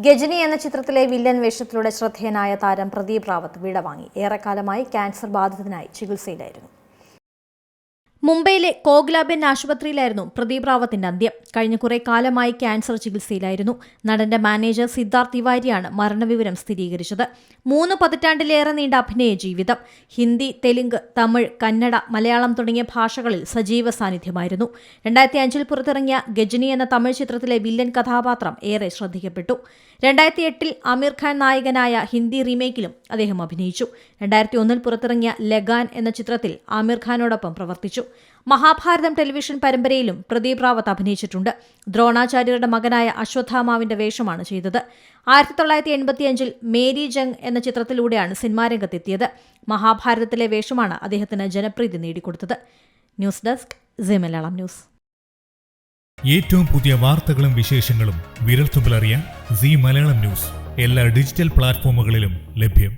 ഗജനി എന്ന ചിത്രത്തിലെ വില്ലൻ വേഷത്തിലൂടെ ശ്രദ്ധേയനായ താരം പ്രദീപ് റാവത്ത് വിടവാങ്ങി. ഏറെക്കാലമായി ക്യാൻസർ ബാധിതനായി ചികിത്സയിലായിരുന്നു. മുംബൈയിലെ കോഗ്ലാബെൻ ആശുപത്രിയിലായിരുന്നു പ്രദീപ് റാവത്തിന്റെ അന്ത്യം. കഴിഞ്ഞ കുറെ കാലമായി ക്യാൻസർ ചികിത്സയിലായിരുന്നു. നടന്റെ മാനേജർ സിദ്ധാർത്ഥ് തിവാരിയാണ് മരണവിവരം സ്ഥിരീകരിച്ചത്. 3 പതിറ്റാണ്ടിലേറെ നീണ്ട അഭിനയ ജീവിതം. ഹിന്ദി, തെലുങ്ക്, തമിഴ്, കന്നഡ, മലയാളം തുടങ്ങിയ ഭാഷകളിൽ സജീവ സാന്നിധ്യമായിരുന്നു. 2005 പുറത്തിറങ്ങിയ ഗജനി എന്ന തമിഴ് ചിത്രത്തിലെ വില്ലൻ കഥാപാത്രം ഏറെ ശ്രദ്ധിക്കപ്പെട്ടു. 2008 ആമിർ ഖാൻ നായകനായ ഹിന്ദി റീമേക്കിലും അദ്ദേഹം അഭിനയിച്ചു. 2001 പുറത്തിറങ്ങിയ ലഗാൻ എന്ന ചിത്രത്തിൽ ആമിർ ഖാനോടൊപ്പം പ്രവർത്തിച്ചു. മഹാഭാരതം ടെലിവിഷൻ പരമ്പരയിലും പ്രദീപ് റാവത്ത് അഭിനയിച്ചിട്ടുണ്ട്. ദ്രോണാചാര്യരുടെ മകനായ അശ്വത്ഥാമാവിന്റെ വേഷമാണ് ചെയ്തത്. 1985 മേരി ജംഗ് എന്ന ചിത്രത്തിലൂടെയാണ് സിനിമാരംഗത്തെത്തിയത്. മഹാഭാരതത്തിലെ വേഷമാണ് അദ്ദേഹത്തിന് ജനപ്രീതി നേടിക്കൊടുത്തത്. News desk C Malayalam news. ഏറ്റവും പുതിയ വാർത്തകളും വിശേഷങ്ങളും വിരൽത്തുമ്പിലറിയാൻ സി മലയാളം ന്യൂസ് എല്ലാ ഡിജിറ്റൽ പ്ലാറ്റ്ഫോമുകളിലും ലഭ്യം.